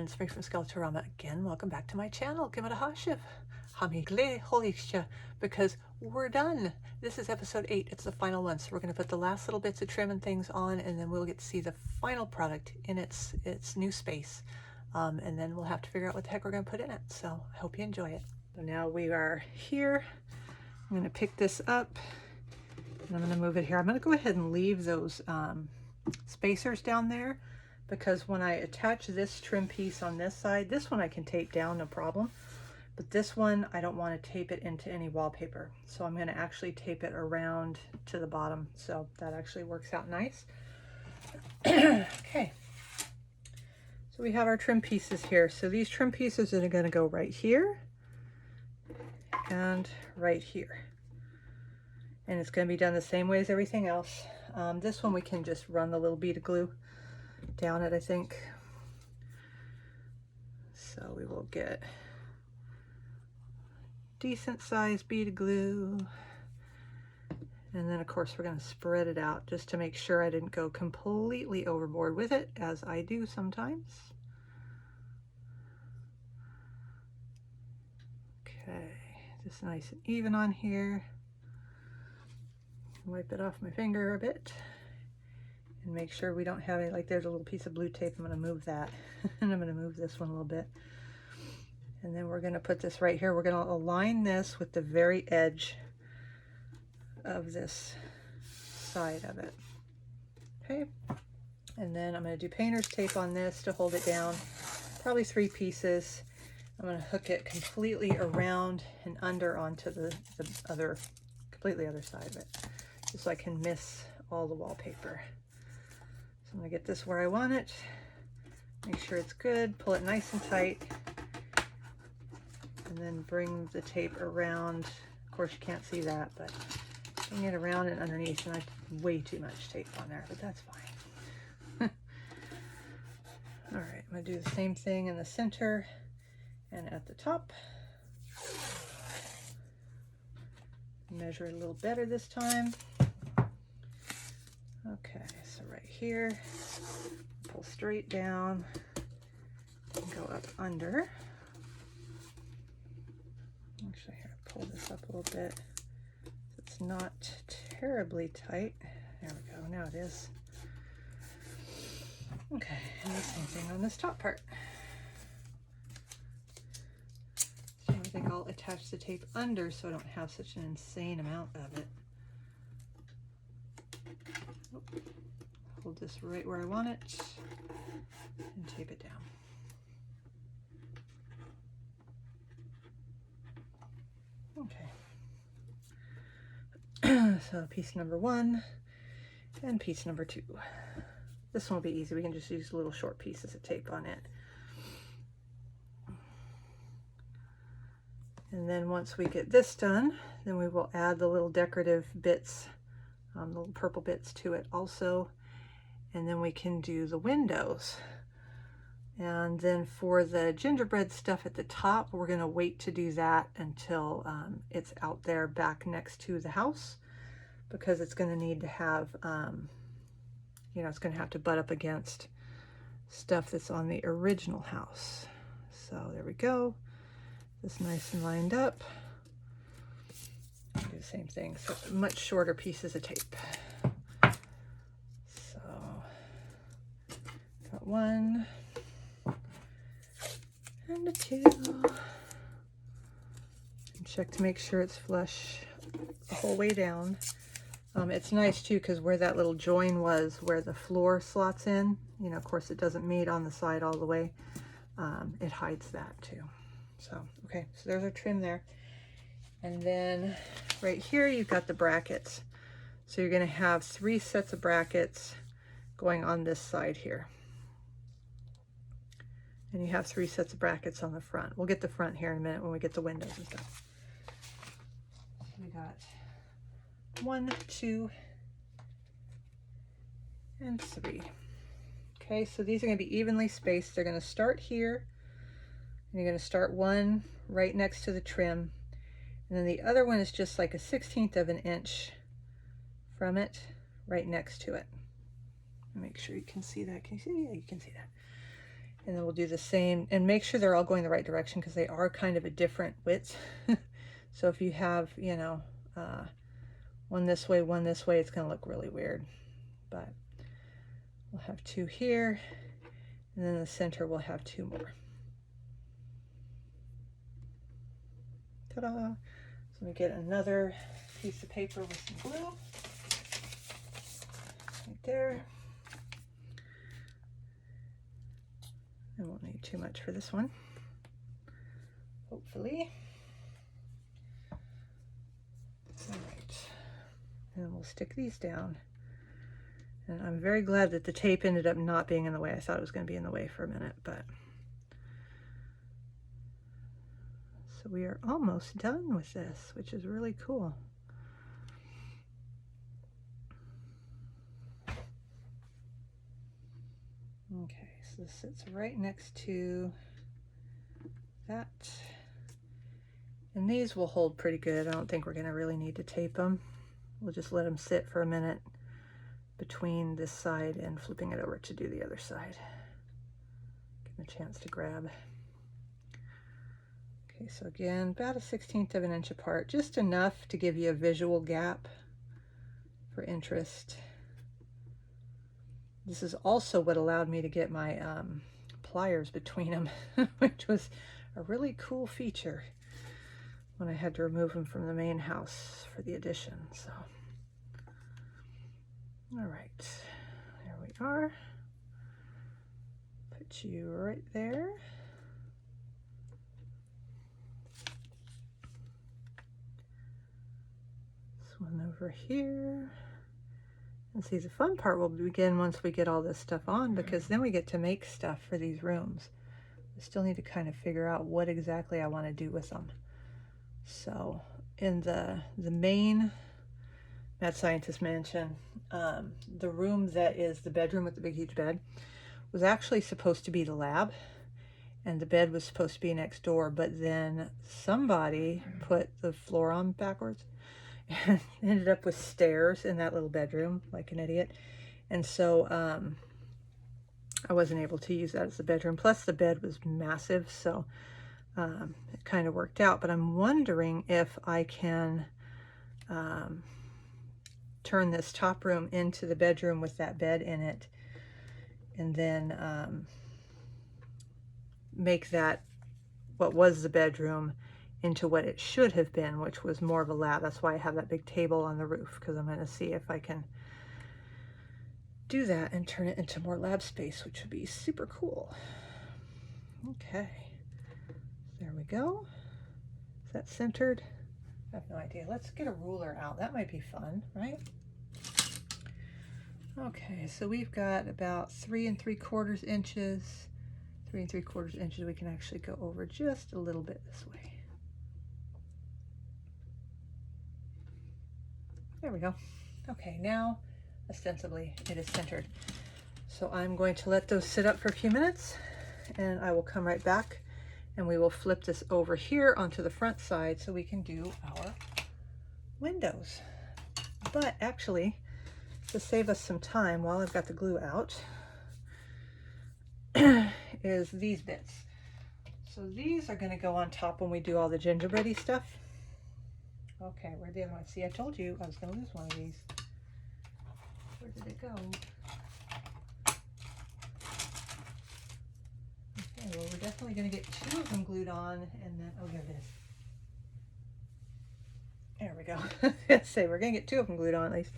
everyone, it's me from Skeletorama again. Welcome back to my channel. Because we're done. This is episode 8. It's the final one. So we're going to put the last little bits of trim and things on, and then we'll get to see the final product in its new space. And then we'll have to figure out what the heck we're going to put in it. So I hope you enjoy it. So now we are here. I'm going to pick this up and I'm going to move it here. I'm going to go ahead and leave those spacers down there, because when I attach this trim piece on this side, this one I can tape down, no problem. But this one, I don't want to tape it into any wallpaper. So I'm going to actually tape it around to the bottom. So that actually works out nice. Okay. So we have our trim pieces here. So these trim pieces are going to go right here and right here. And it's going to be done the same way as everything else. This one we can just run the little bead of glue down it, I think. So we will get decent sized bead of glue, and then of course we're going to spread it out just to make sure I didn't go completely overboard with it, as I do sometimes. Okay, just nice and even on here. Wipe it off my finger a bit and make sure we don't have any, like there's a little piece of blue tape. I'm going to move that and I'm going to move this one a little bit. And then we're going to put this right here. We're going to align this with the very edge of this side of it. Okay. And then I'm going to do painter's tape on this to hold it down. Probably 3 pieces. I'm going to hook it completely around and under onto the other, completely other side of it, just so I can miss all the wallpaper. So I'm going to get this where I want it. Make sure it's good. Pull it nice and tight. And then bring the tape around. Of course, you can't see that, but bring it around and underneath. And I have way too much tape on there, but that's fine. All right, I'm going to do the same thing in the center and at the top. Measure it a little better this time. Okay, so right here, pull straight down and go up under. Actually, here, pull this up a little bit so it's not terribly tight. There we go, now it is. Okay, and the same thing on this top part. So I think I'll attach the tape under so I don't have such an insane amount of it. Hold this right where I want it and tape it down. Okay. So piece number 1 and piece number 2. This one will be easy. We can just use little short pieces of tape on it. And then once we get this done, then we will add the little decorative bits, the little purple bits to it also. And then we can do the windows. And then for the gingerbread stuff at the top, we're going to wait to do that until it's out there back next to the house, because it's going to need to have, you know, it's going to have to butt up against stuff that's on the original house. So there we go. This nice and lined up. Do the same thing, so much shorter pieces of tape. So got 1 and a 2. And check to make sure it's flush the whole way down. It's nice too, because where that little join was, where the floor slots in, you know, of course it doesn't meet on the side all the way. It hides that too. So, okay, so there's our trim there. And then right here, you've got the brackets. So you're going to have 3 sets of brackets going on this side here. And you have 3 sets of brackets on the front. We'll get the front here in a minute when we get the windows and stuff. So we got 1, 2, and 3. Okay, so these are going to be evenly spaced. They're going to start here. And you're going to start one right next to the trim. And then the other one is just like a 1/16 of an inch from it, right next to it. Make sure you can see that. Can you see? Yeah, you can see that. And then we'll do the same, and make sure they're all going the right direction because they are kind of a different width. So if you have, you know, one this way, it's going to look really weird. But we'll have 2 here, and then in the center we'll have 2 more. Ta-da! So let me get another piece of paper with some glue. Right there. I won't need too much for this one, hopefully. All right, and then we'll stick these down. And I'm very glad that the tape ended up not being in the way. I thought it was going to be in the way for a minute, but. So we are almost done with this, which is really cool. Okay. This sits right next to that, and these will hold pretty good. I don't think we're going to really need to tape them. We'll just let them sit for a minute between this side and flipping it over to do the other side. Give them a chance to grab. Okay, so again, about 1/16 of an inch apart, just enough to give you a visual gap for interest. This is also what allowed me to get my pliers between them, which was a really cool feature when I had to remove them from the main house for the addition. So, all right, there we are. Put you right there. This one over here. And see, the fun part will begin once we get all this stuff on, because then we get to make stuff for these rooms. I still need to kind of figure out what exactly I want to do with them. So in the main Mad Scientist mansion, the room that is the bedroom with the big huge bed was actually supposed to be the lab, and the bed was supposed to be next door, but then somebody put the floor on backwards and ended up with stairs in that little bedroom like an idiot. And so I wasn't able to use that as the bedroom. Plus the bed was massive, so it kind of worked out. But I'm wondering if I can turn this top room into the bedroom with that bed in it, and then make that what was the bedroom into what it should have been, which was more of a lab. That's why I have that big table on the roof, because I'm going to see if I can do that and turn it into more lab space, which would be super cool. Okay, there we go. Is that centered? I have no idea. Let's get a ruler out. That might be fun, right? Okay, so we've got about 3 3/4 inches. 3 3/4 inches. We can actually go over just a little bit this way. There we go. Okay, now ostensibly it is centered. So I'm going to let those sit up for a few minutes, and I will come right back, and we will flip this over here onto the front side so we can do our windows. But actually, to save us some time while I've got the glue out, is these bits. So these are going to go on top when we do all the gingerbready stuff. Okay, where'd the other one? See, I told you I was going to lose one of these. Where did it go? Okay, well, we're definitely going to get 2 of them glued on, and then, oh, here it is. There we go. Let's say we're going to get 2 of them glued on at least.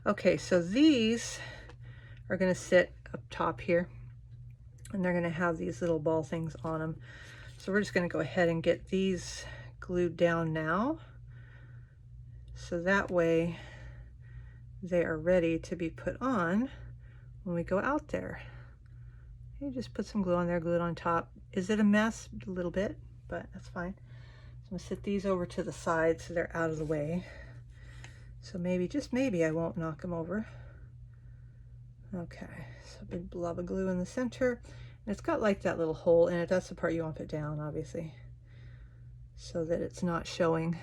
Okay, so these are going to sit up top here, and they're going to have these little ball things on them. So we're just going to go ahead and get these glued down now, so that way they are ready to be put on when we go out there. You just put some glue on there, glue it on top. Is it a mess? A little bit, but that's fine. So I'm going to sit these over to the side so they're out of the way. So maybe, just maybe, I won't knock them over. Okay, so a big blob of glue in the center. And it's got like that little hole in it. That's the part you want to put down, obviously, so that it's not showing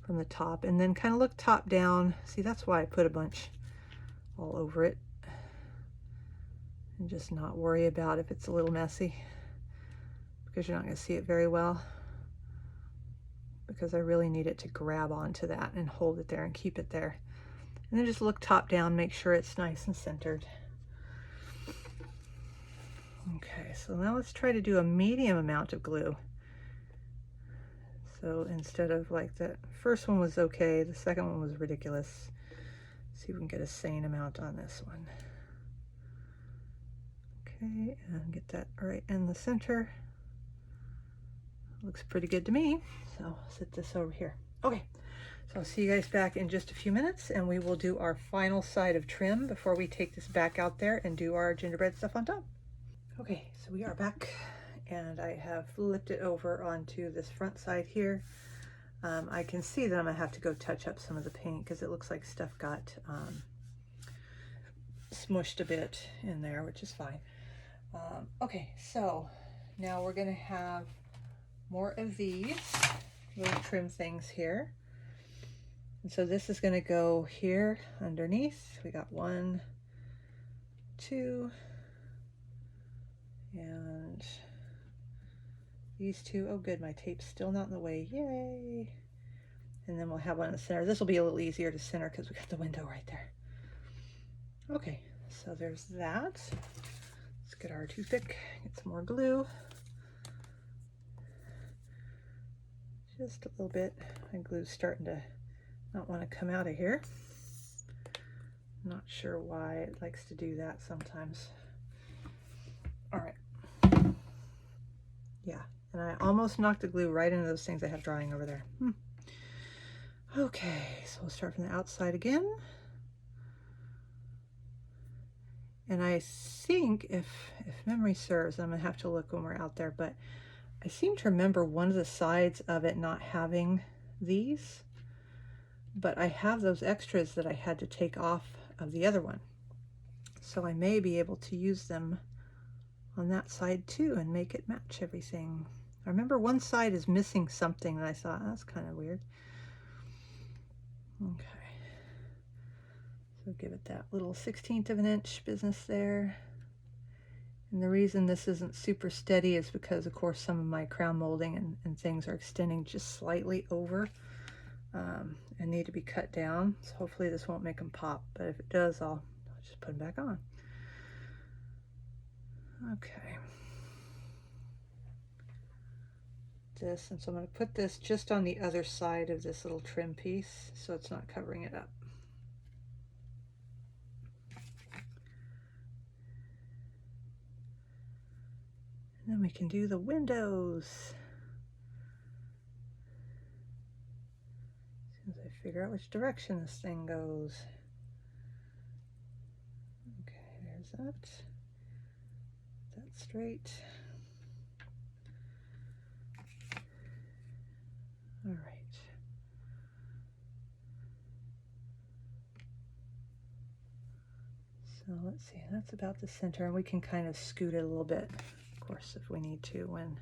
from the top. And then kind of look top down. See, that's why I put a bunch all over it. and just not worry about if it's a little messy, because you're not going to see it very well, because I really need it to grab onto that and hold it there and keep it there. And then just look top down, make sure it's nice and centered. Okay, so now let's try to do a medium amount of glue. So instead of like the first one was okay, the second one was ridiculous. See if we can get a sane amount on this one. Okay, and get that right in the center. Looks pretty good to me. So I'll set this over here. Okay, so I'll see you guys back in just a few minutes, and we will do our final side of trim before we take this back out there and do our gingerbread stuff on top. Okay, so we are back, and I have flipped it over onto this front side here. I can see that I'm gonna have to go touch up some of the paint because it looks like stuff got smushed a bit in there, which is fine. Okay, so now we're gonna have more of these little trim things here. And so this is gonna go here underneath. We got 1, 2, and these 2. Oh good, my tape's still not in the way, yay. And then we'll have one in the center. This will be a little easier to center because we got the window right there. Okay, so there's that. Let's get our toothpick, get some more glue. Just a little bit. My glue's starting to not want to come out of here. Not sure why it likes to do that sometimes. All right. Yeah, and I almost knocked the glue right into those things I have drying over there. Okay, so we'll start from the outside again. And I think, if memory serves, I'm gonna have to look when we're out there, but I seem to remember one of the sides of it not having these, but I have those extras that I had to take off of the other one. So I may be able to use them on that side too and make it match everything. I remember one side is missing something that I thought, that's kind of weird. Okay. So give it that little 1/16 of an inch business there. And the reason this isn't super steady is because, of course, some of my crown molding and things are extending just slightly over and need to be cut down. So hopefully this won't make them pop, but if it does, I'll just put them back on. Okay. This, and so I'm going to put this just on the other side of this little trim piece so it's not covering it up. And then we can do the windows. As soon as I figure out which direction this thing goes. Okay, there's that. That's straight. All right. So let's see, that's about the center, and we can kind of scoot it a little bit, of course, if we need to when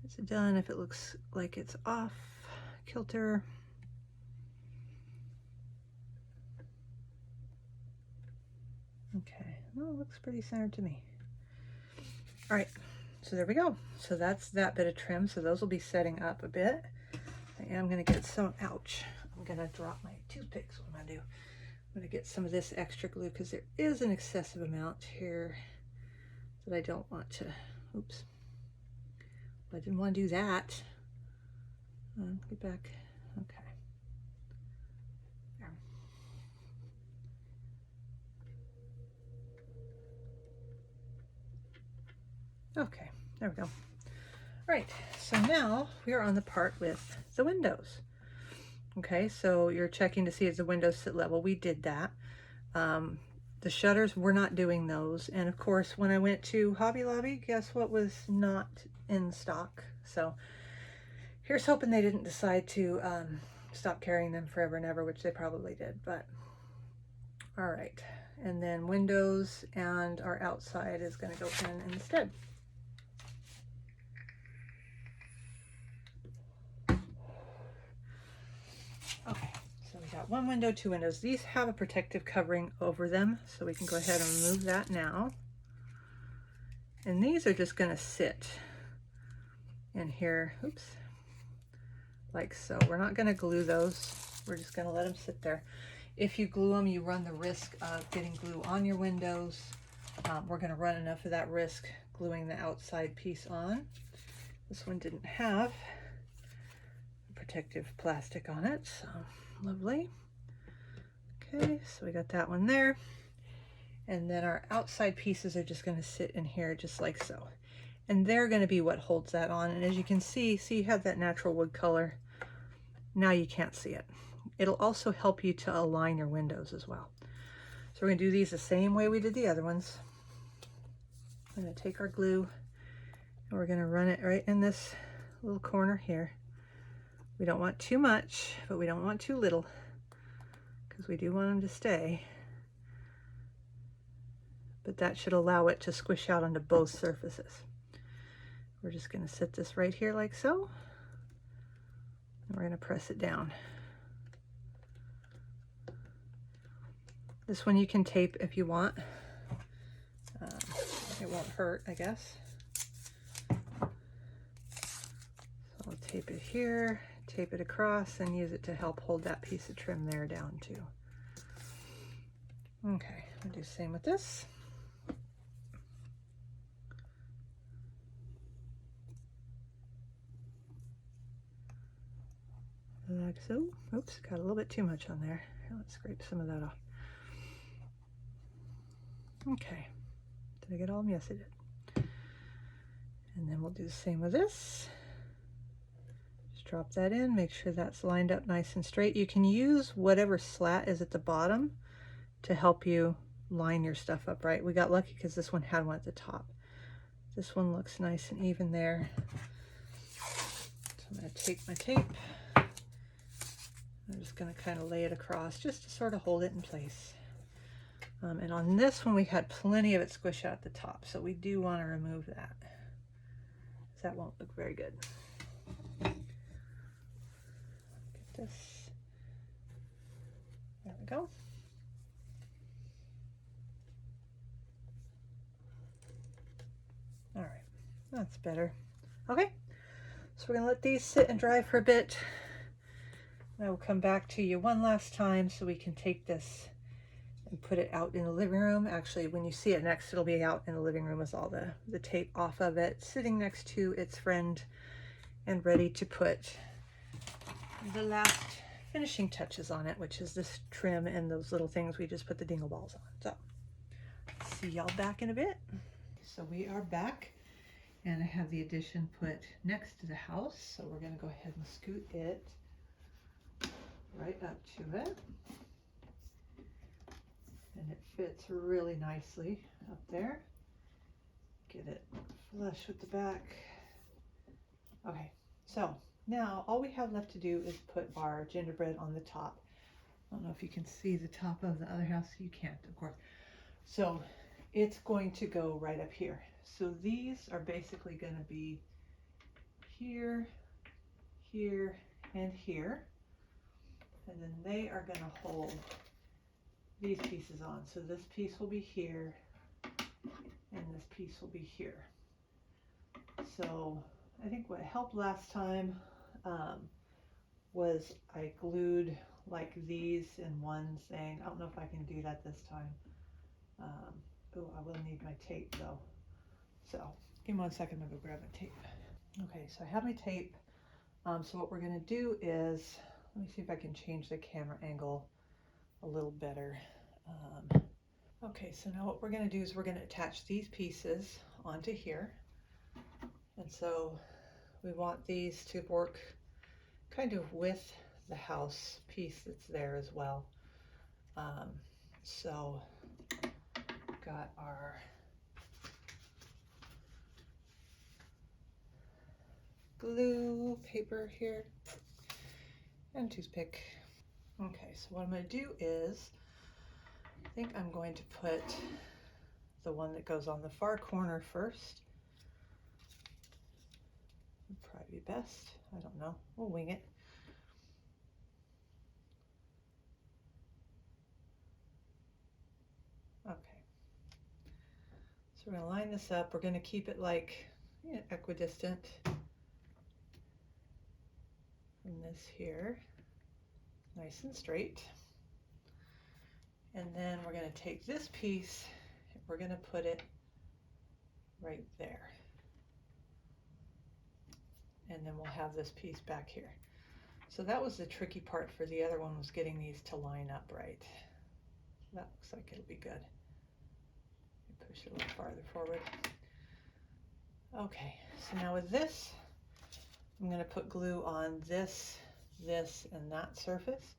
it's done, if it looks like it's off kilter. Okay, well, it looks pretty centered to me. All right, so there we go. So that's that bit of trim. So those will be setting up a bit. I am going to get some, ouch, I'm going to drop my toothpicks. What am I going to do? I'm going to get some of this extra glue because there is an excessive amount here that I don't want to, oops. Well, I didn't want to do that. Get back, okay. There. Okay, there we go. All right, so now we are on the part with the windows. Okay, so you're checking to see if the windows sit level. We did that. The shutters, we're not doing those. And of course, when I went to Hobby Lobby, guess what was not in stock? So here's hoping they didn't decide to stop carrying them forever and ever, which they probably did, but all right. And then windows and our outside is gonna go in instead. Okay, so we got one window, two windows. These have a protective covering over them, so we can go ahead and remove that now. And these are just gonna sit in here, oops, like so. We're not gonna glue those. We're just gonna let them sit there. If you glue them, you run the risk of getting glue on your windows. We're gonna run enough of that risk gluing the outside piece on. This one didn't have protective plastic on it, so lovely. Okay, so we got that one there. And then our outside pieces are just gonna sit in here just like so. And they're gonna be what holds that on. And as you can see you have that natural wood color. Now you can't see it. It'll also help you to align your windows as well. So we're gonna do these the same way we did the other ones. I'm gonna take our glue and we're gonna run it right in this little corner here. We don't want too much, but we don't want too little, because we do want them to stay. But that should allow it to squish out onto both surfaces. We're just gonna sit this right here like so. And we're gonna press it down. This one you can tape if you want. It won't hurt, I guess. So I'll tape it here, tape it across, and use it to help hold that piece of trim there down too. Okay, I'll do the same with this. Like so. Oops, got a little bit too much on there. Let's scrape some of that off. Okay, did I get all of them? Yes, I did. And then we'll do the same with this. Just drop that in, make sure that's lined up nice and straight. You can use whatever slat is at the bottom to help you line your stuff up right. We got lucky because this one had one at the top. This one looks nice and even there. So I'm going to take my tape. I'm just going to kind of lay it across just to sort of hold it in place. And on this one, we had plenty of it squished out at the top, so we do want to remove that, because that won't look very good. Get this. There we go. All right, that's better. Okay, so we're going to let these sit and dry for a bit. I will come back to you one last time so we can take this and put it out in the living room. Actually, when you see it next, it'll be out in the living room with all the tape off of it, sitting next to its friend and ready to put the last finishing touches on it, which is this trim and those little things we just put the dingle balls on. So, see y'all back in a bit. So we are back, and I have the addition put next to the house. So we're gonna go ahead and scoot it right up to it. And it fits really nicely up there. Get it flush with the back. Okay, so now all we have left to do is put our gingerbread on the top. I don't know if you can see the top of the other house. You can't, of course. So it's going to go right up here. So these are basically going to be here, here, and here. And then they are going to hold these pieces on. So this piece will be here and this piece will be here. So I think what helped last time was I glued like these in one thing. I don't know if I can do that this time. Oh, I will need my tape though. So give me 1 second, I'm gonna go grab my tape. Okay, so I have my tape. So what we're gonna do is, let me see if I can change the camera angle a little better. Okay, so now what we're going to do is we're going to attach these pieces onto here. And so we want these to work kind of with the house piece that's there as well. So got our glue paper here and toothpick. Okay, so what I'm going to do is, I think I'm going to put the one that goes on the far corner first. Would probably be best. I don't know. We'll wing it. Okay. So we're going to line this up. We're going to keep it like equidistant from this here, nice and straight. And then we're going to take this piece, we're going to put it right there. And then we'll have this piece back here. So that was the tricky part for the other one, was getting these to line up right. That looks like it'll be good. Push it a little farther forward. Okay, so now with this, I'm going to put glue on this, and that surface.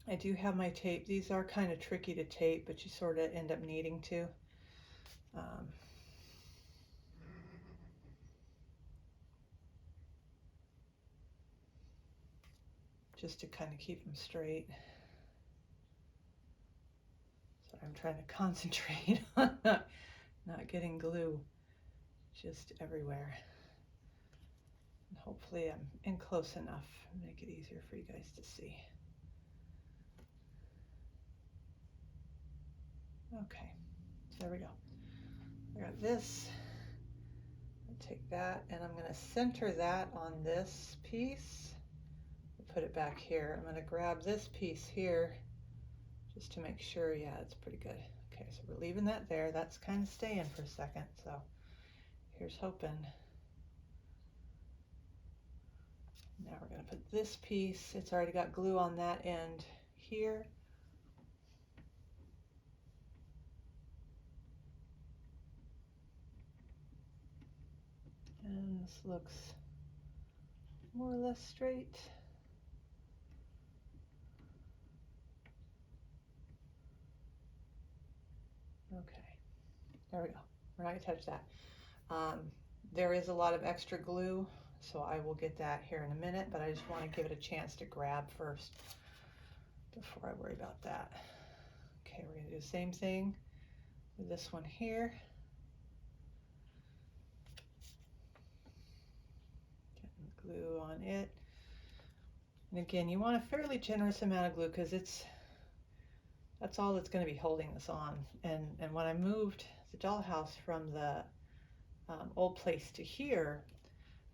I do have my tape. These are kind of tricky to tape, but you sort of end up needing to. Just to kind of keep them straight. So I'm trying to concentrate on not getting glue just everywhere. And hopefully I'm in close enough to make it easier for you guys to see. Okay, so there we go. I got this. I'll take that and I'm going to center that on this piece. Put it back here. I'm going to grab this piece here just to make sure. Yeah, it's pretty good. Okay, so we're leaving that there. That's kind of staying for a second. So here's hoping. Now we're going to put this piece. It's already got glue on that end here. And this looks more or less straight. Okay, there we go. We're not going to touch that. There is a lot of extra glue, so I will get that here in a minute, but I just want to give it a chance to grab first before I worry about that. Okay, we're going to do the same thing with this one here. Getting glue on it. And again, you want a fairly generous amount of glue because that's all that's going to be holding this on. And when I moved the dollhouse from the old place to here,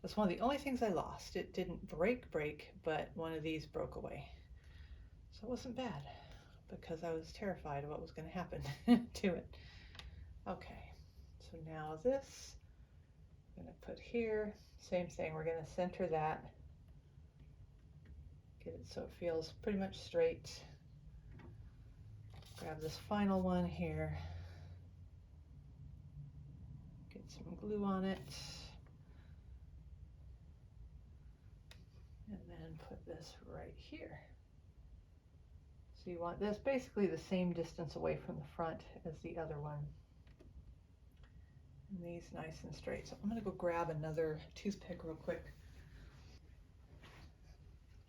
that's one of the only things I lost. It didn't break, but one of these broke away. So it wasn't bad because I was terrified of what was going to happen to it. Okay, so now this I'm going to put here. Same thing, we're going to center that. Get it so it feels pretty much straight. Grab this final one here. Get some glue on it. And then put this right here. So you want this basically the same distance away from the front as the other one. And these nice and straight. So I'm going to go grab another toothpick real quick.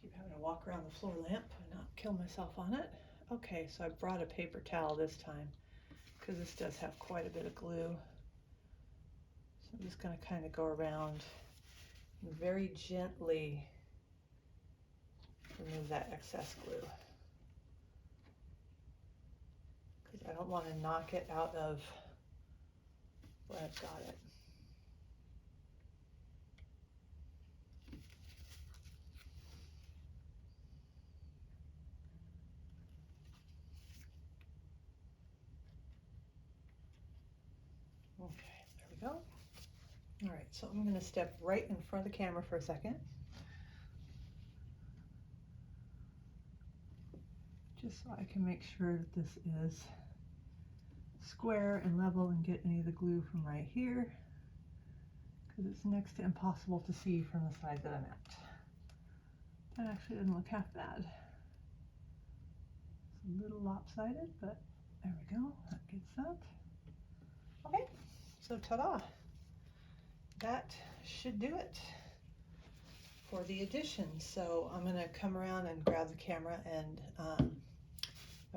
Keep having to walk around the floor lamp and not kill myself on it. Okay, so I brought a paper towel this time because this does have quite a bit of glue. So I'm just going to kind of go around and very gently remove that excess glue, because I don't want to knock it out of where I've got it. Okay, there we go. All right, so I'm going to step right in front of the camera for a second. Just so I can make sure that this is square and level and get any of the glue from right here, because it's next to impossible to see from the side that I'm at. That actually doesn't look half bad. It's a little lopsided, but there we go. That gets that. Okay, so ta-da! That should do it for the addition. So I'm going to come around and grab the camera, and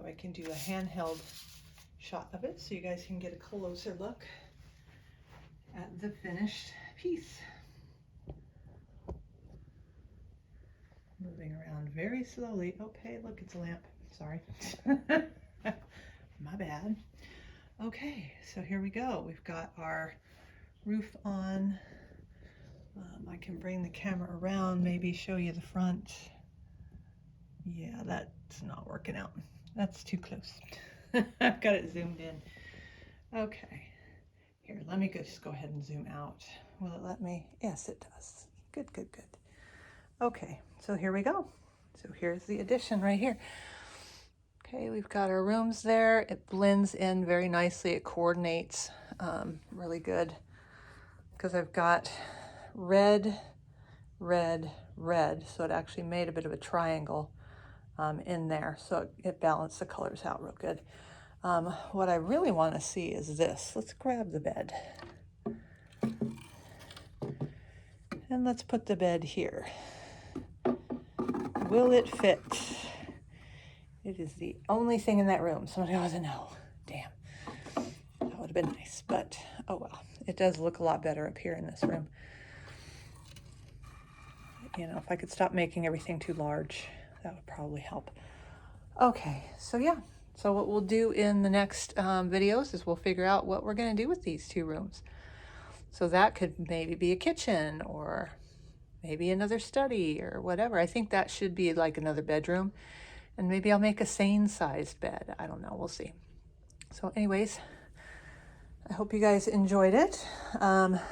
I can do a handheld shot of it so you guys can get a closer look at the finished piece. Moving around very slowly. Okay, look, it's a lamp. Sorry. My bad. Okay, so here we go. We've got our roof on. I can bring the camera around, maybe show you the front. Yeah, that's not working out. That's too close. I've got it zoomed in. Okay, here, let me just go ahead and zoom out. Will it let me? Yes, it does. Good, good, good. Okay, so here we go. So here's the addition right here. Okay, we've got our rooms there. It blends in very nicely. It coordinates really good because I've got red, red, red. So it actually made a bit of a triangle in there. So it balanced the colors out real good. What I really want to see is this. Let's grab the bed. And let's put the bed here. Will it fit? It is the only thing in that room. Somebody ought to know. Damn. That would have been nice, but oh well. It does look a lot better up here in this room. You know, if I could stop making everything too large, that would probably help. Okay, so yeah. So what we'll do in the next videos is we'll figure out what we're going to do with these two rooms. So that could maybe be a kitchen or maybe another study or whatever. I think that should be like another bedroom. And maybe I'll make a sane-sized bed. I don't know. We'll see. So anyways, I hope you guys enjoyed it.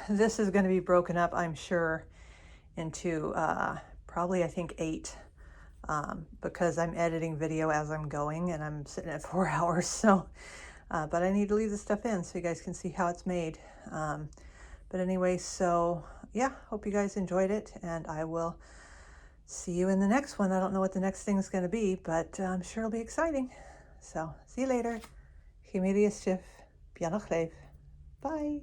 This is going to be broken up, I'm sure, into probably, I think, 8. Because I'm editing video as I'm going and I'm sitting at 4 hours. So, but I need to leave this stuff in so you guys can see how it's made. But anyway, so yeah, hope you guys enjoyed it, and I will see you in the next one. I don't know what the next thing is going to be, but I'm sure it'll be exciting. So, see you later. Beannachd, leibh. Bye.